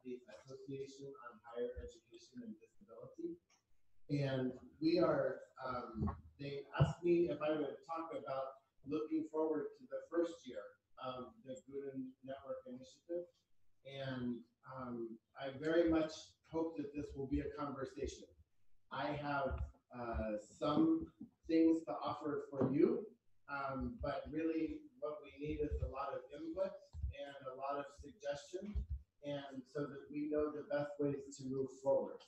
State Association on Higher Education and Disability. And we are, they asked me if I would talk about looking forward to the first year of the GUDIN Network initiative. And I very much hope that this will be a conversation. I have some things to offer for you, but really what we need is a lot of input and a lot of suggestion, and so that we know the best ways to move forward.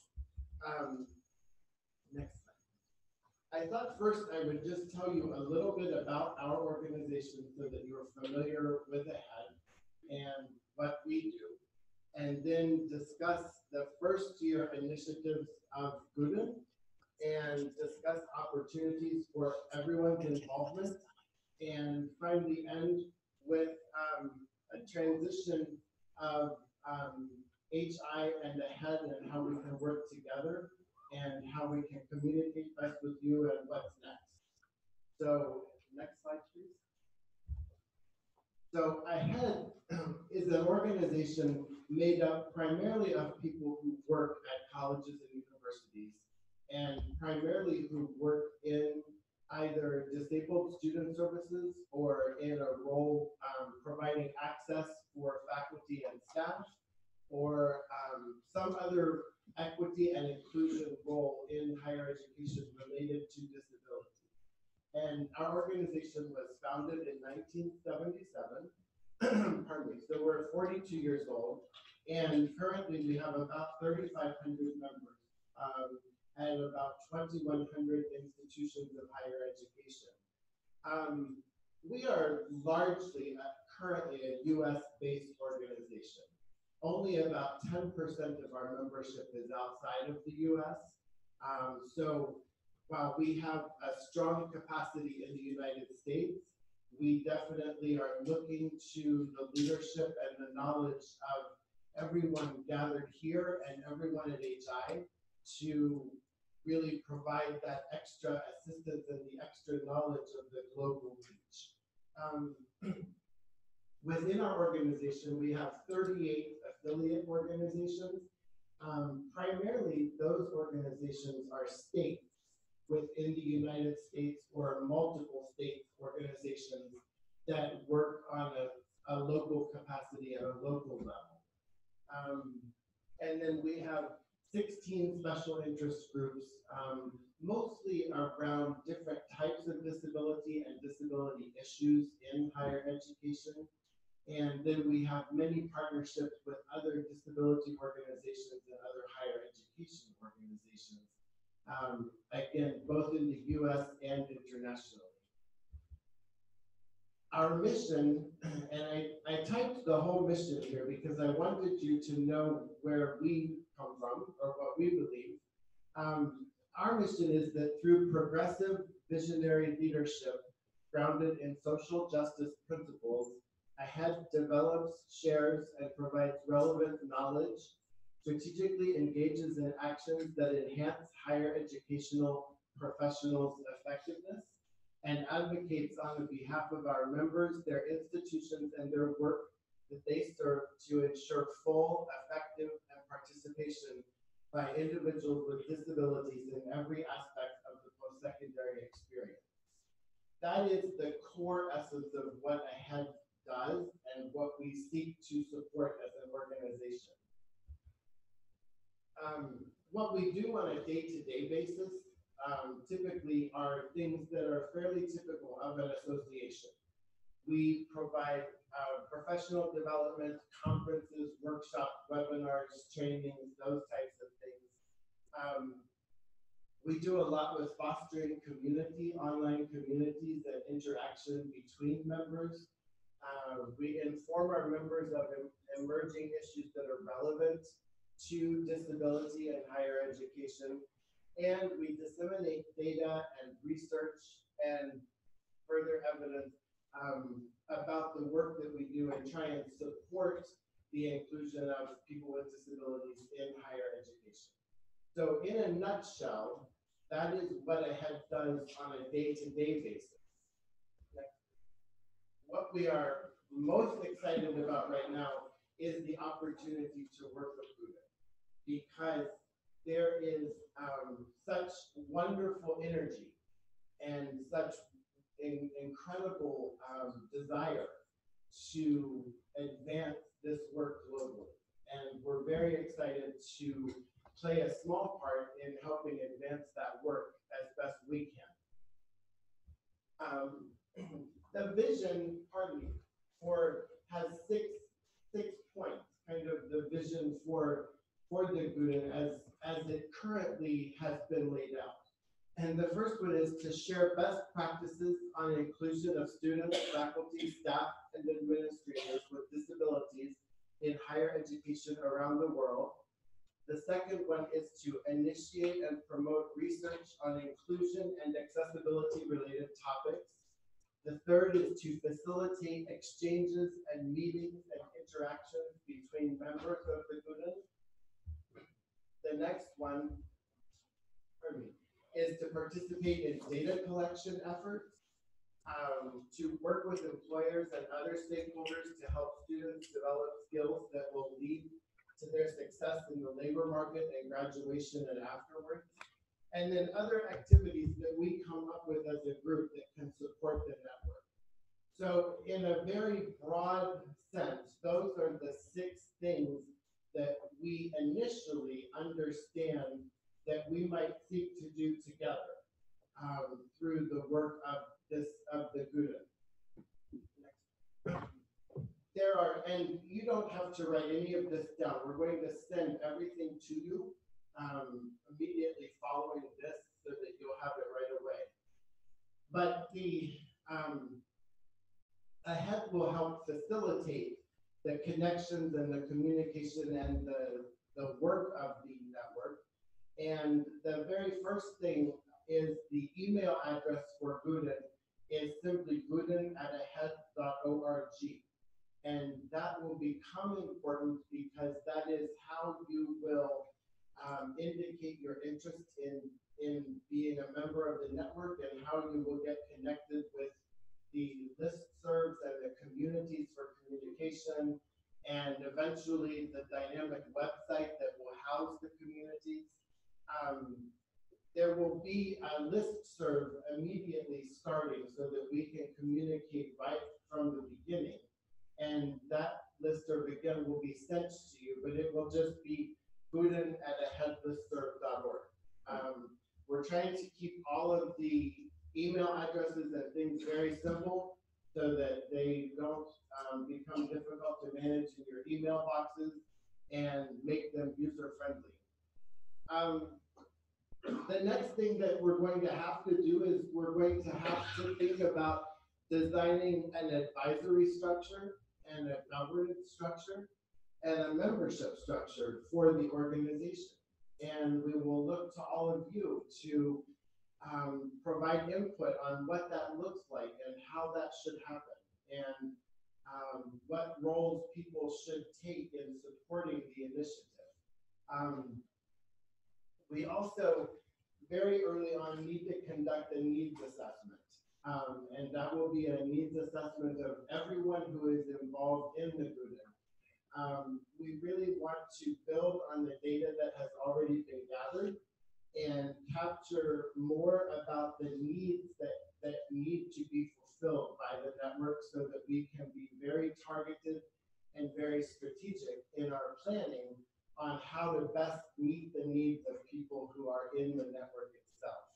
Next slide. I thought first I would just tell you a little bit about our organization so that you're familiar with the head and what we do, and then discuss the first year initiatives of GUDIN and discuss opportunities for everyone's involvement, and finally end with a transition of HI and the head and how we can work together and how we can communicate best with you and what's next. So next slide, please. So AHEAD is an organization made up primarily of people who work at colleges and universities, and primarily who work in either disabled student services or in a role providing access for faculty and staff, or some other equity and inclusion role in higher education related to disability. And our organization was founded in 1977. Pardon me. So we're 42 years old, and currently we have about 3,500 members and about 2,100 institutions of higher education. We are largely currently a US-based organization. Only about 10% of our membership is outside of the US. So while we have a strong capacity in the United States, we definitely are looking to the leadership and the knowledge of everyone gathered here and everyone at HI to really provide that extra assistance and the extra knowledge of the global reach. Within our organization, we have 38 affiliate organizations. Primarily, those organizations are states within the United States or multiple state organizations that work on a local capacity at a local level. And then we have 16 special interest groups, mostly around different types of disability and disability issues in higher education. And then we have many partnerships with other disability organizations and other higher education organizations, again, both in the US and internationally. Our mission, and I typed the whole mission here because I wanted you to know where we come from or what we believe. Our mission is that through progressive visionary leadership grounded in social justice principles, AHEAD develops, shares, and provides relevant knowledge, strategically engages in actions that enhance higher educational professionals' effectiveness, and advocates on behalf of our members, their institutions, and their work that they serve to ensure full, effective, and participation by individuals with disabilities in every aspect of the post-secondary experience. That is the core essence of what AHEAD does and what we seek to support as an organization. What we do on a day-to-day basis typically are things that are fairly typical of an association. We provide professional development, conferences, workshops, webinars, trainings, those types of things. We do a lot with fostering community, online communities, and interaction between members. We inform our members of emerging issues that are relevant to disability and higher education, and we disseminate data and research and further evidence about the work that we do and try and support the inclusion of people with disabilities in higher education. So in a nutshell, that is what AHEAD does on a day-to-day basis. What we are most excited about right now is the opportunity to work with GUDIN, because there is such wonderful energy and such incredible desire to advance this work globally. And we're very excited to play a small part in helping advance that work as best we can. The vision, has six points, kind of the vision for the GUDIN as it currently has been laid out. And the first one is to share best practices on inclusion of students, faculty, staff, and administrators with disabilities in higher education around the world. The second one is to initiate and promote research on inclusion and accessibility related topics. The third is to facilitate exchanges and meetings and interactions between members of the GUDIN. The next one, is to participate in data collection efforts, to work with employers and other stakeholders to help students develop skills that will lead to their success in the labor market and graduation and afterwards. And then other activities that we come up with as a group that can support the network. So in a very broad sense, those are the 6 things that we initially understand that we might seek to do together through the work of the GUDIN. There are, and you don't have to write any of this down. We're going to send everything to you immediately following this so that you'll have it right away. But the ahead will help facilitate the connections and the communication and the work of the network. And the very first thing is the email address for GUDIN is simply gudin@ahead.org. And that will become important because that is how you will indicate your interest in being a member of the network and how you will get connected with the listservs and the communities for communication, and eventually the dynamic website that will house the communities. There will be a listserv immediately starting so that we can communicate right from the beginning. And that listserv again will be sent to you, but it will just be gudin@aheadlistserv.org. We're trying to keep all of the email addresses and things very simple so that they don't become difficult to manage in your email boxes and make them user friendly. The next thing that we're going to have to do is we're going to have to think about designing an advisory structure and a governance structure and a membership structure for the organization. And we will look to all of you to provide input on what that looks like and how that should happen, and what roles people should take in supporting the initiative. We also very early on need to conduct a needs assessment. And that will be a needs assessment of everyone who is involved in the GUDIN. We really want to build on the data that has already been gathered and capture more about the needs that need to be fulfilled by the network so that we can be very targeted and very strategic in our planning on how to best meet the needs of people who are in the network itself.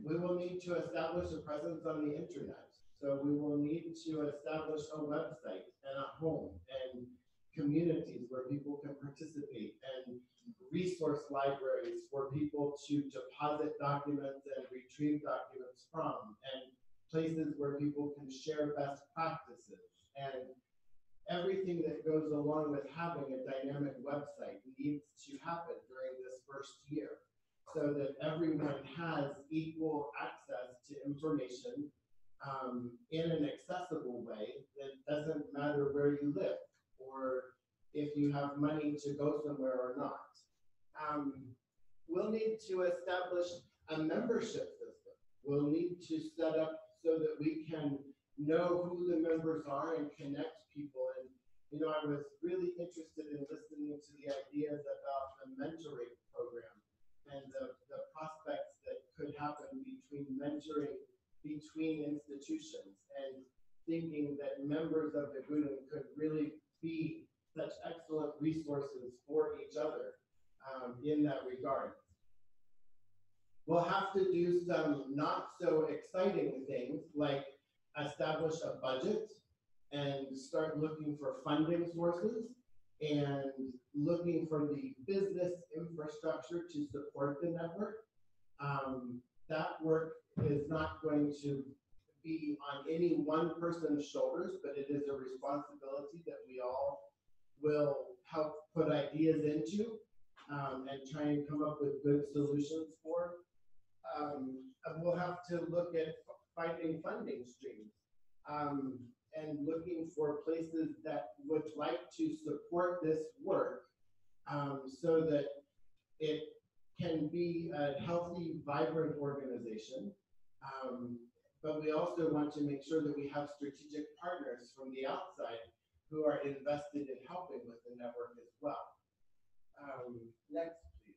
We will need to establish a presence on the internet. So we will need to establish a website and a home and communities where people can participate, and resource libraries for people to deposit documents and retrieve documents from, and places where people can share best practices, and everything that goes along with having a dynamic website needs to happen during this first year so that everyone has equal access to information in an accessible way that doesn't matter where you live or if you have money to go somewhere or not. We'll need to establish a membership system. We'll need to set up so that we can know who the members are and connect people. And, I was really interested in listening to the ideas about the mentoring program and the prospects that could happen between mentoring between institutions, and thinking that members of the GUDIN could really be such excellent resources for each other in that regard. We'll have to do some not so exciting things like establish a budget and start looking for funding sources and looking for the business infrastructure to support the network. That work is not going to be on any one person's shoulders, but it is a responsibility that we all will help put ideas into and try and come up with good solutions for. And we'll have to look at finding funding streams and looking for places that would like to support this work so that it can be a healthy, vibrant organization. But we also want to make sure that we have strategic partners from the outside who are invested in helping with the network as well. Next, please.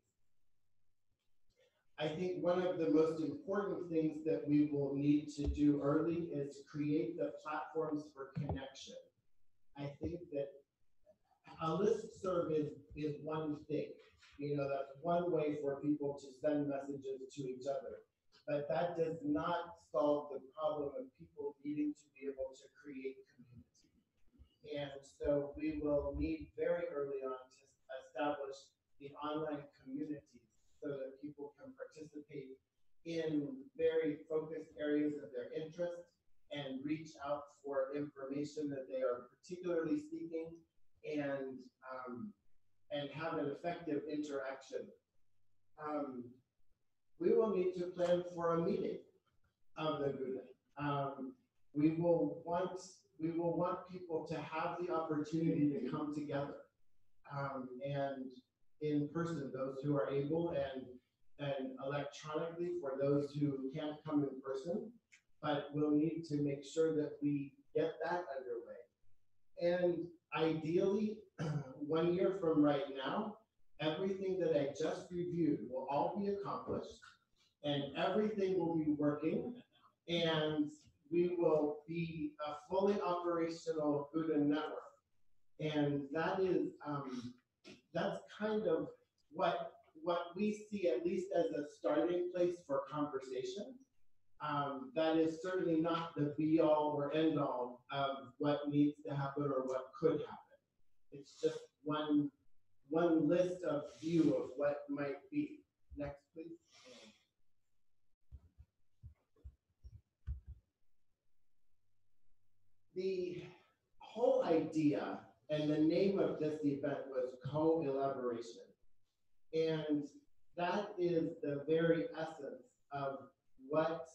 I think one of the most important things that we will need to do early is create the platforms for connection. I think that a listserv is one thing. That's one way for people to send messages to each other. But that does not solve the problem of people needing to be able to create community. And so we will need very early on to establish the online communities so that people can participate in very focused areas of their interest and reach out for information that they are particularly seeking and have an effective interaction. We will need to plan for a meeting of the GUDIN. We will want people to have the opportunity to come together and in person, those who are able, and electronically for those who can't come in person. But we'll need to make sure that we get that underway. And ideally, 1 year from right now, everything that I just reviewed will all be accomplished, and everything will be working, and we will be a fully operational GUDIN network. And that is that's kind of what we see, at least as a starting place for conversation. That is certainly not the be-all or end-all of what needs to happen or what could happen. It's just one list of view of what might be. Next, please. The whole idea and the name of this event was co-elaboration. And that is the very essence of what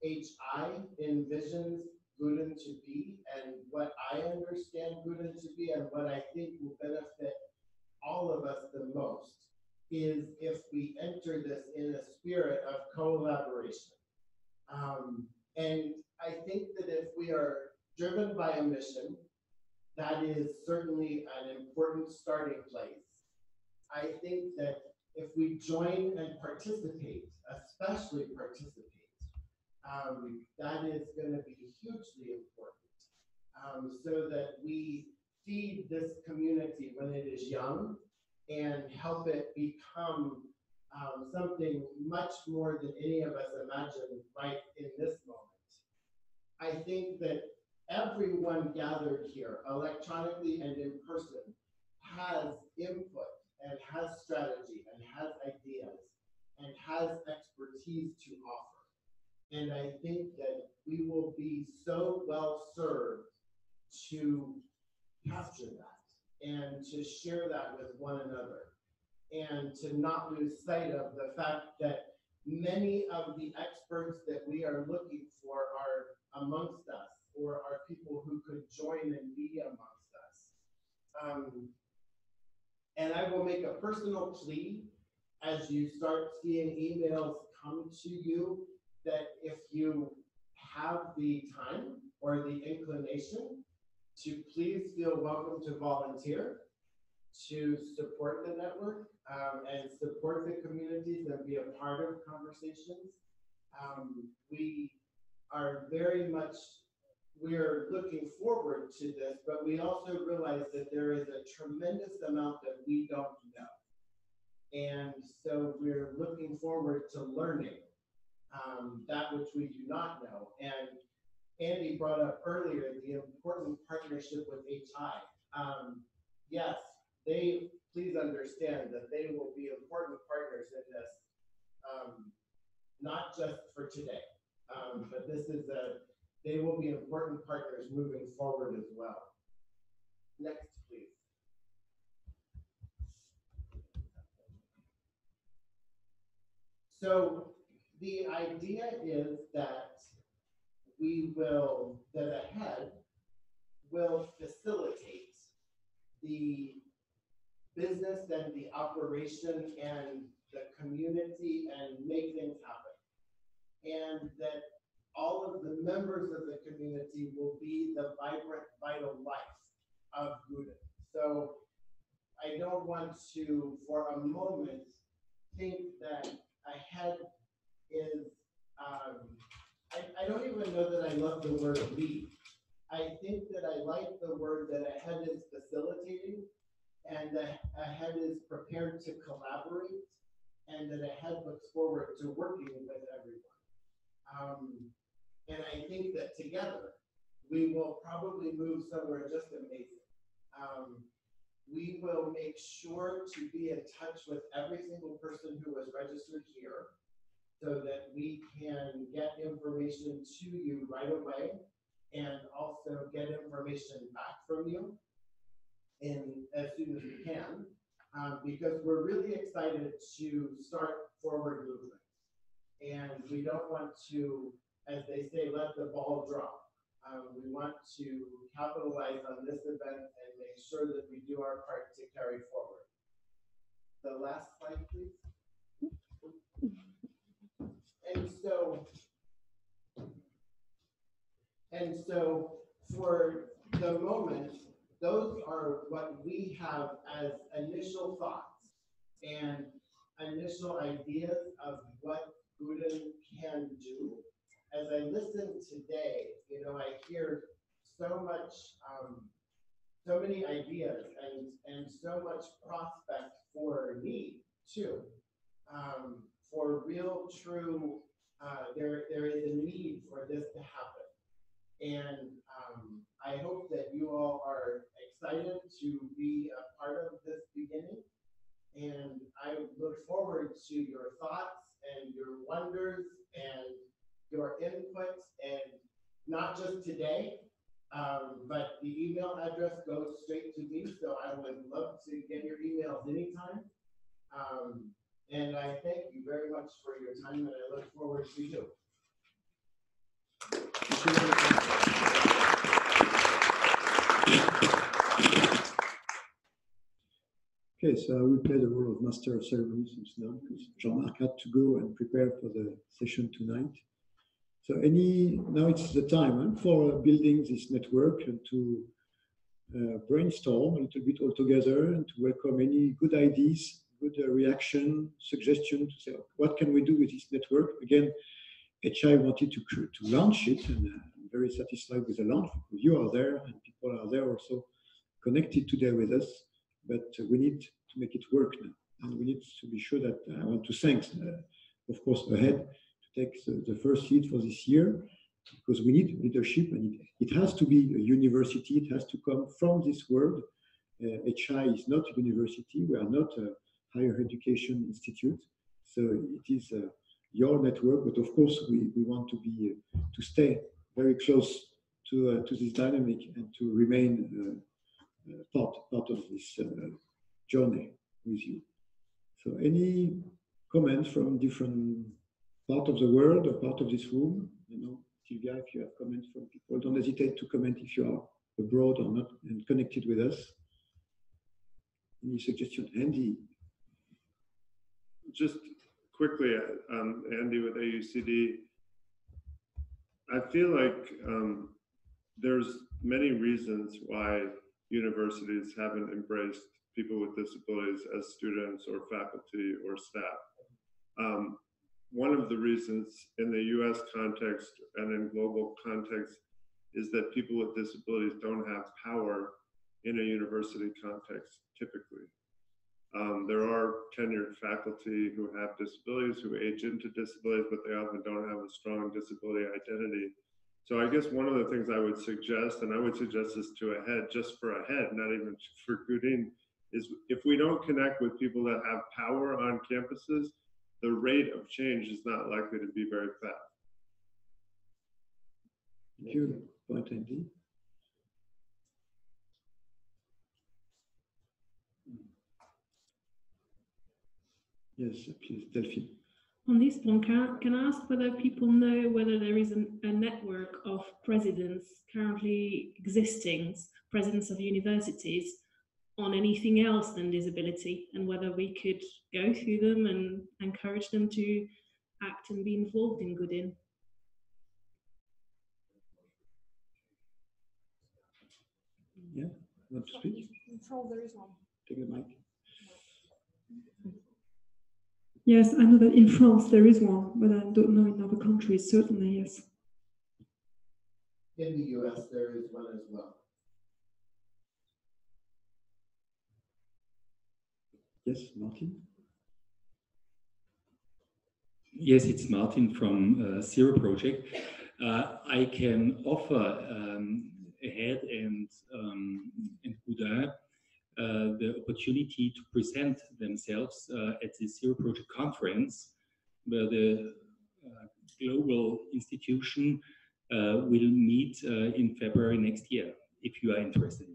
HI envisions GUDIN to be, and what I understand GUDIN to be, and what I think will benefit all of us the most, is if we enter this in a spirit of collaboration. And I think that if we are driven by a mission, that is certainly an important starting place. I think that if we join and participate, especially participate, that is going to be hugely important, so that we feed this community when it is young and help it become something much more than any of us imagined right in this moment. I think that everyone gathered here, electronically and in person, has input and has strategy and has ideas and has expertise to offer. And I think that we will be so well served to capture that and to share that with one another, and to not lose sight of the fact that many of the experts that we are looking for are amongst us, or are people who could join and be amongst us. And I will make a personal plea as you start seeing emails come to you, that if you have the time or the inclination, to please feel welcome to volunteer, to support the network, and support the communities and be a part of conversations. We are very much, we're looking forward to this, but we also realize that there is a tremendous amount that we don't know. And so we're looking forward to learning that which we do not know. And Andy brought up earlier the important partnership with HI. Yes, they please understand that they will be important partners in this, not just for today, but they will be important partners moving forward as well. Next, please. So the idea is that that AHEAD will facilitate the business and the operation and the community and make things happen. And that all of the members of the community will be the vibrant, vital life of GUDIN. So I don't want to, for a moment, think that AHEAD is, I don't even know that I love the word lead. I think that I like the word that AHEAD is facilitating, and that AHEAD is prepared to collaborate, and that AHEAD looks forward to working with everyone. And I think that together, we will probably move somewhere just amazing. We will make sure to be in touch with every single person who was registered here so that we can get information to you right away and also get information back from you as soon as we can, because we're really excited to start forward movement. And we don't want to, as they say, let the ball drop. We want to capitalize on this event and make sure that we do our part to carry forward. The last slide, please. And so for the moment, those are what we have as initial thoughts and initial ideas of what GUDIN can do. As I listen today, I hear so much, so many ideas and so much prospect for need too, for real, true. There is a need for this to happen, and I hope that you all are excited to be a part of this beginning. And I look forward to your thoughts and your wonders and your input, and not just today, but the email address goes straight to me, so I would love to get your emails anytime. And I thank you very much for your time, and I look forward to you. Okay, so I will play the role of Master of Ceremonies now, because Jean-Marc had to go and prepare for the session tonight. So now it's the time for building this network and to brainstorm a little bit all together and to welcome any good ideas, good reaction, suggestion to say, what can we do with this network? Again, HI wanted to launch it, and I'm very satisfied with the launch because you are there and people are there also connected today with us, but we need to make it work now. And we need to be sure that I want to thank, of course, AHEAD to take the first lead for this year, because we need leadership, and it has to be a university. It has to come from this world. HI is not a university. We are not a higher education institute. So it is your network, but of course we want to stay very close to this dynamic and to remain part of this journey with you. So any comments from different part of the world or part of this room? Sylvia, if you have comments from people, don't hesitate to comment if you are abroad or not and connected with us. Any suggestion? Andy? Just quickly, Andy with AUCD, I feel like there's many reasons why universities haven't embraced people with disabilities as students or faculty or staff. One of the reasons in the US context and in global context is that people with disabilities don't have power in a university context typically. There are tenured faculty who have disabilities, who age into disabilities, but they often don't have a strong disability identity. So I guess one of the things I would suggest, and I would suggest this to AHEAD, just for AHEAD, not even for GUDIN, is if we don't connect with people that have power on campuses, the rate of change is not likely to be very fast. Thank you, point Andy. Yes, please, Delphine. On this point, can I ask whether people know whether there is a network of presidents currently existing, presidents of universities, on anything else than disability, and whether we could go through them and encourage them to act and be involved in GUDIN? Yeah, want to speak? In France, there is one. Take the mic. Yes, I know that in France there is one, but I don't know in other countries. Certainly, yes. In the US, there is one as well. Yes, Martin. Yes, it's Martin from Zero Project. I can offer AHEAD and GUDIN the opportunity to present themselves at the Zero Project conference, where the global institution will meet in February next year, if you are interested.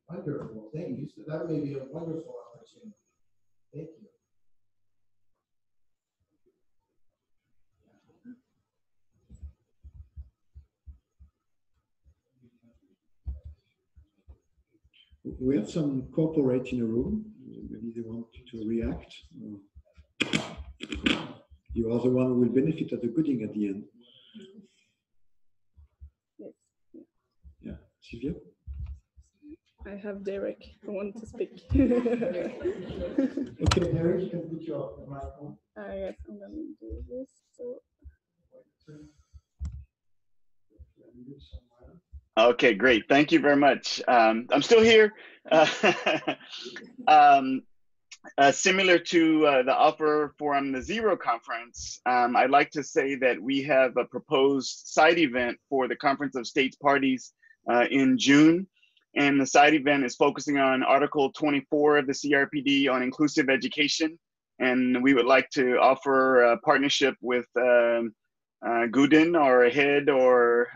Wonderful, thank you. So that may be a wonderful opportunity. Thank you. We have some corporate in the room. Maybe they want to react. You are the one who will benefit of the GUDIN at the end. Yes. Yeah, Sylvia? I have Derek who wants to speak. Okay, Derek, you can put your microphone. Yes, I'm going to do this. So. Okay, great. Thank you very much. I'm still here. Similar to the offer from the Zero conference, I'd like to say that we have a proposed side event for the Conference of States Parties in June. And the side event is focusing on Article 24 of the CRPD on inclusive education. And we would like to offer a partnership with GUDIN or AHEAD or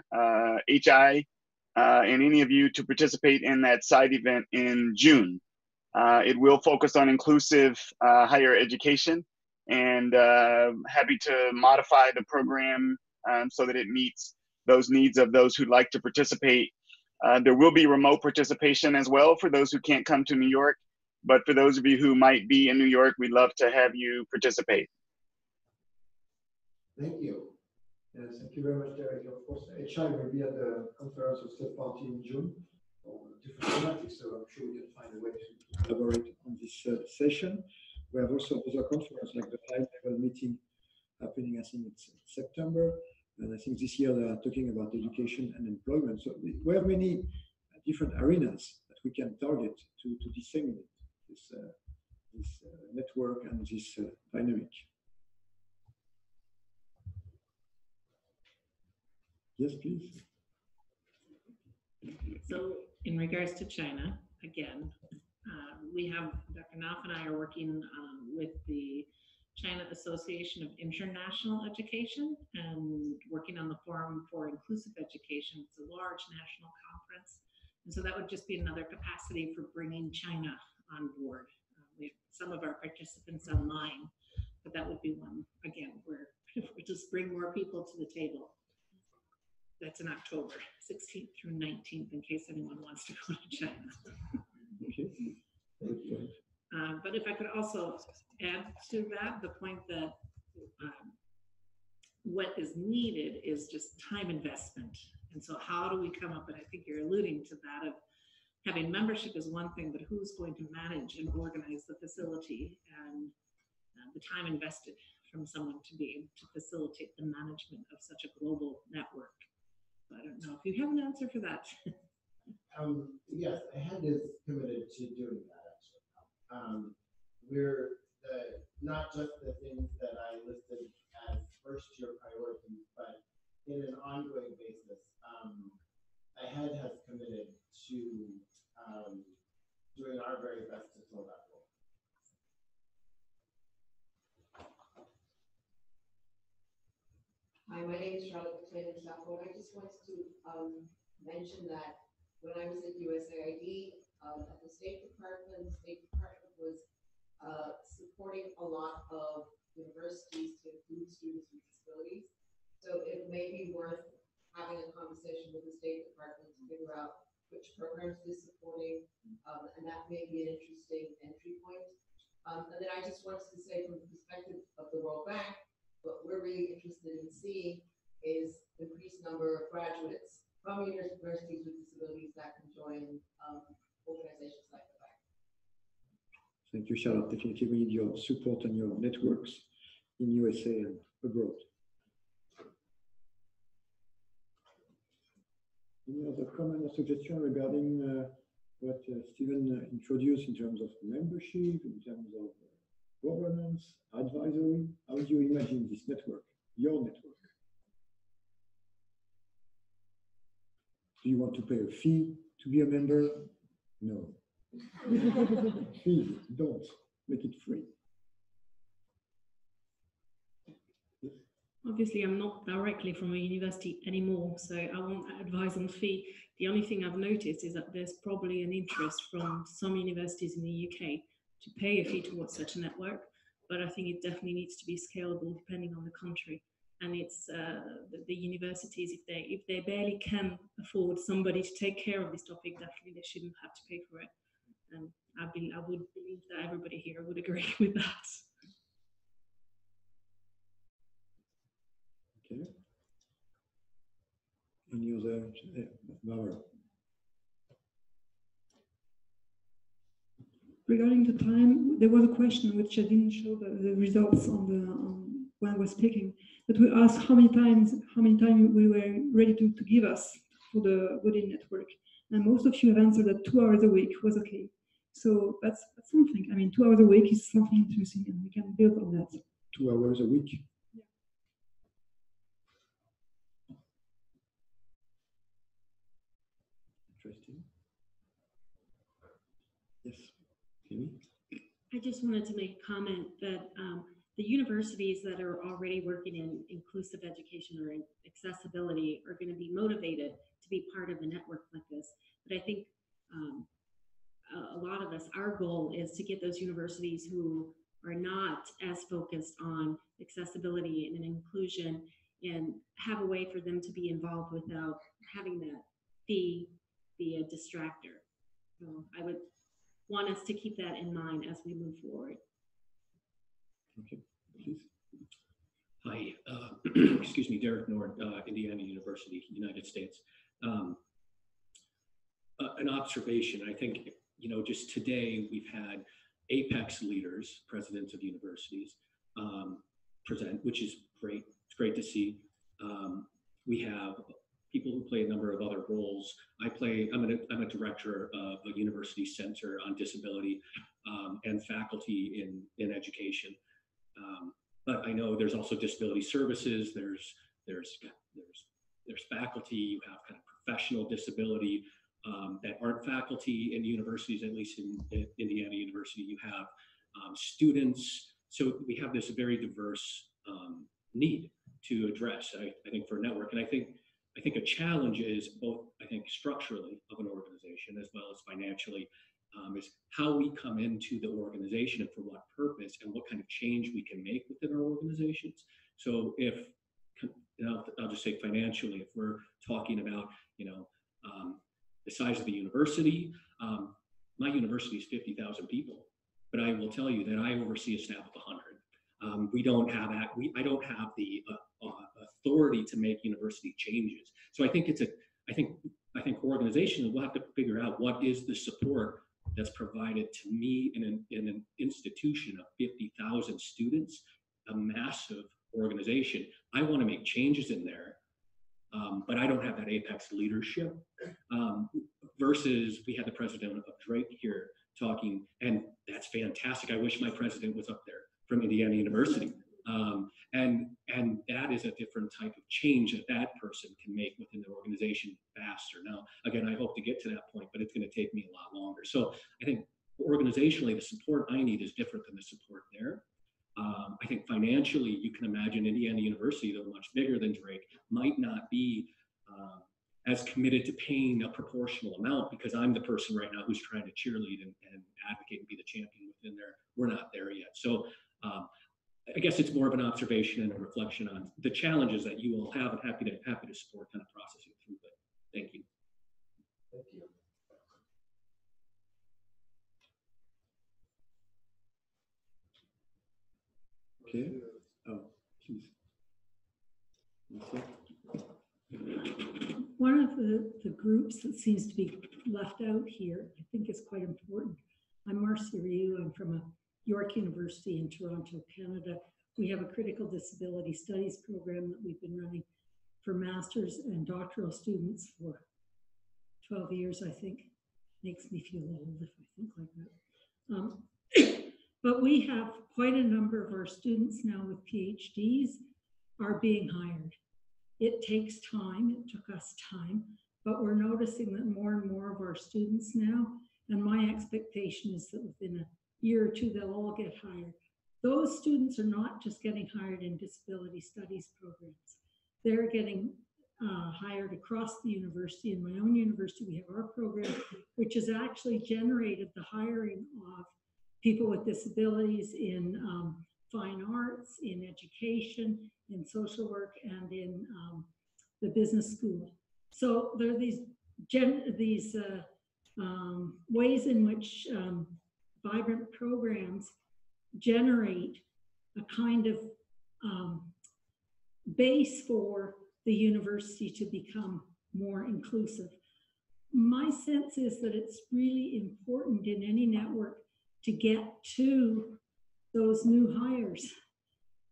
HI and any of you to participate in that side event in June. It will focus on inclusive higher education, and happy to modify the program so that it meets those needs of those who'd like to participate. There will be remote participation as well for those who can't come to New York, but for those of you who might be in New York, we'd love to have you participate. Thank you. Yes, thank you very much, Derek. Of course, HI will be at the Conference of State Party in June on different thematics, so I'm sure we can find a way to collaborate on this session. We have also other conferences like the high-level meeting happening, I think it's September, and I think this year they are talking about education and employment. So we have many different arenas that we can target to disseminate this, network and this dynamic. Yes, please. So in regards to China, again, we have, Dr. Knopf and I are working with the China Association of International Education and working on the Forum for Inclusive Education. It's a large national conference. And so that would just be another capacity for bringing China on board. We have some of our participants online, but that would be one, again, where we just bring more people to the table. That's in October 16th through 19th, in case anyone wants to go to China. Okay. But if I could also add to that, the point that what is needed is just time investment And so how do we come up, and I think you're alluding to that, of having membership is one thing, but who's going to manage and organize the facility, and the time invested from someone to be able to facilitate the management of such a global network. So I don't know if you have an answer for that. Yes, HEAD is committed to doing that, actually. We're not just the things that I listed as first-tier priorities, but in an ongoing basis, HEAD has committed to doing our very best to fill that role. Hi, my name is Charlotte McLean in Stafford. I just wanted to mention that when I was at USAID, at the State Department was supporting a lot of universities to include students with disabilities. So it may be worth having a conversation with the State Department to figure out which programs they're supporting, and that may be an interesting entry point. And then I just wanted to say, from the perspective of the World Bank, what we're really interested in seeing is increased number of graduates from universities with disabilities that can join organizations like the Bank. Thank you, Charlotte. Definitely we need your support and your networks in USA and abroad. Any other comment or suggestion regarding what Stephen introduced in terms of membership, in terms of governance, advisory? How do you imagine this network, your network? Do you want to pay a fee to be a member? No. Please don't make it free. Obviously, I'm not directly from a university anymore, so I won't advise on fee. The only thing I've noticed is that there's probably an interest from some universities in the UK to pay a fee towards such a network, but I think it definitely needs to be scalable depending on the country. And it's the universities, if they barely can afford somebody to take care of this topic, definitely they shouldn't have to pay for it. And I would believe that everybody here would agree with that. Okay. Any other? Barbara? Regarding the time, there was a question which I didn't show the results on when I was speaking, but we asked how many times we were ready to give us for the GUDIN network, and most of you have answered that 2 hours a week was okay. So that's something. I mean, 2 hours a week is something interesting, and we can build on that. 2 hours a week. Yeah. Interesting. Yes. Amy? I just wanted to make a comment that the universities that are already working in inclusive education or in accessibility are going to be motivated to be part of a network like this. But I think a lot of us, our goal is to get those universities who are not as focused on accessibility and inclusion and have a way for them to be involved without having that fee be a distractor. So I would want us to keep that in mind as we move forward. Okay, please. Hi, excuse me, Derek Nord, Indiana University, United States. An observation, I think, you know, just today we've had apex leaders, presidents of universities, present, which is great. It's great to see. We have people who play a number of other roles. I'm a director of a university center on disability and faculty in education. But I know there's also disability services. There's faculty. You have kind of professional disability that aren't faculty in universities, at least in Indiana University. You have students. So we have this very diverse need to address, I think, for a network. And I think a challenge is both, I think, structurally of an organization as well as financially, is how we come into the organization and for what purpose and what kind of change we can make within our organizations. So if, I'll just say financially, if we're talking about, you know, the size of the university, my university is 50,000 people, but I will tell you that I oversee a staff of 100. We don't have I don't have the authority to make university changes. So I think I think organizations will have to figure out what is the support that's provided to me in an institution of 50,000 students, a massive organization. I want to make changes in there, but I don't have that apex leadership. Versus we had the president of Drake here talking, and that's fantastic. I wish my president was up there from Indiana University. And that is a different type of change that person can make within the organization faster. Now, again, I hope to get to that point, but it's going to take me a lot longer. So I think organizationally, the support I need is different than the support there. I think financially, you can imagine Indiana University, though much bigger than Drake, might not be as committed to paying a proportional amount, because I'm the person right now who's trying to cheerlead and advocate and be the champion within there. We're not there yet. So I guess it's more of an observation and a reflection on the challenges that you all have, and happy to support kind of processing through that. Thank you. Thank you. Okay. Oh, please. One of the groups that seems to be left out here, I think is quite important. I'm Marcia Ryu. I'm from York University in Toronto, Canada. We have a critical disability studies program that we've been running for master's and doctoral students for 12 years, I think. Makes me feel old if I think like that. But we have quite a number of our students now with PhDs are being hired. It takes time, it took us time, but we're noticing that more and more of our students now, and my expectation is that within a year or two, they'll all get hired. Those students are not just getting hired in disability studies programs. They're getting hired across the university. In my own university, we have our program, which has actually generated the hiring of people with disabilities in fine arts, in education, in social work, and in the business school. So there are these ways in which vibrant programs generate a kind of base for the university to become more inclusive. My sense is that it's really important in any network to get to those new hires,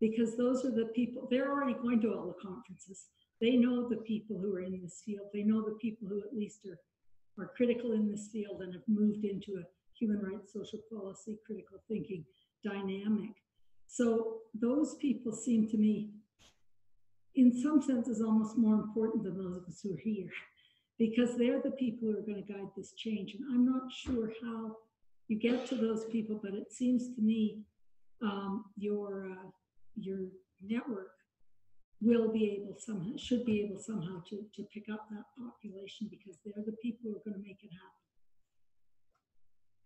because those are the people, they're already going to all the conferences. They know the people who are in this field. They know the people who at least are critical in this field and have moved into a human rights, social policy, critical thinking dynamic. So those people seem to me, in some senses, almost more important than those of us who are here, because they're the people who are going to guide this change. And I'm not sure how you get to those people, but it seems to me your network will be able somehow, should be able somehow to pick up that population, because they're the people who are going to make it happen.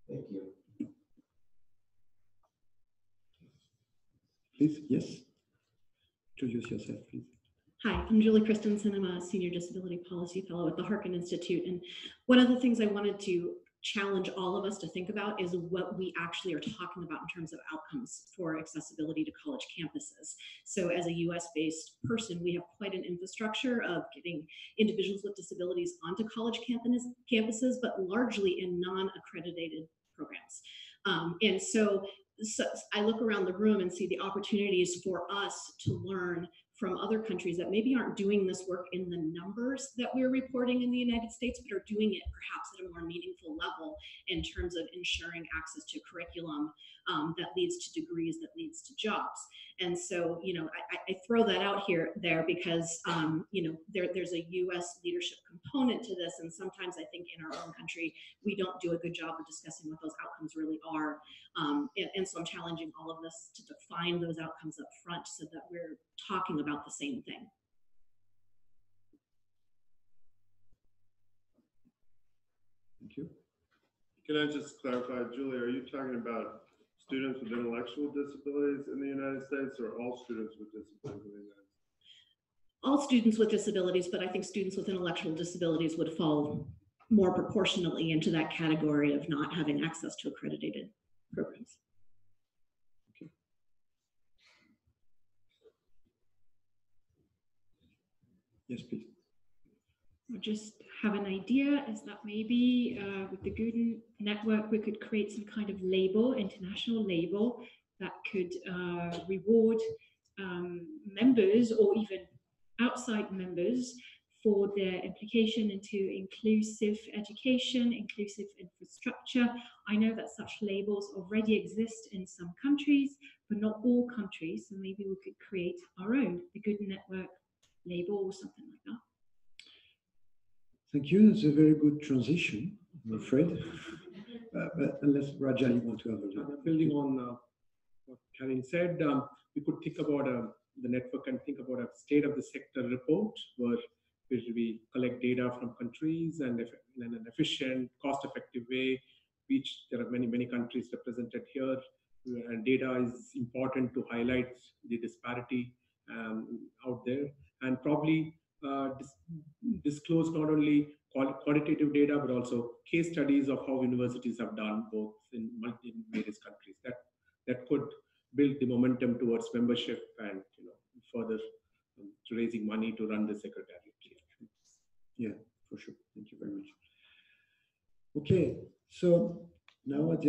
Thank you. Please, yes. Introduce yourself, please. Hi, I'm Julie Christensen. I'm a Senior Disability Policy Fellow at the Harkin Institute. And one of the things I wanted to challenge all of us to think about is what we actually are talking about in terms of outcomes for accessibility to college campuses. So as a US-based person, we have quite an infrastructure of getting individuals with disabilities onto college campuses, but largely in non-accredited programs. And so I look around the room and see the opportunities for us to learn from other countries that maybe aren't doing this work in the numbers that we're reporting in the United States, but are doing it perhaps at a more meaningful level in terms of ensuring access to curriculum that leads to degrees, that leads to jobs. And so, you know, I throw that out there because, you know, there's a US leadership component to this. And sometimes I think in our own country, we don't do a good job of discussing what those outcomes really are. And so I'm challenging all of us to define those outcomes up front so that we're talking about the same thing. Thank you. Can I just clarify, Julie, are you talking about students with intellectual disabilities in the United States, or all students with disabilities in the United States? All students with disabilities, but I think students with intellectual disabilities would fall more proportionately into that category of not having access to accredited programs. Yes, please. I just have an idea is that maybe with the GUDIN network, we could create some kind of label, international label, that could reward members or even outside members for their implication into inclusive education, inclusive infrastructure. I know that such labels already exist in some countries, but not all countries. So maybe we could create our own, the GUDIN network label or something like that. Thank you. It's a very good transition, I'm afraid. But unless Raja, you want to have a look. Building on what Karin said, we could think about the network and think about a state of the sector report where we collect data from countries and in an efficient, cost-effective way. There are many countries represented here, and data is important to highlight the disparity out there, and probably disclose not only qualitative data but also case studies of how universities have done both in various countries. That could build the momentum towards membership and further raising money to run the secretariat. Yeah, for sure. Thank you very much. Okay, so now at the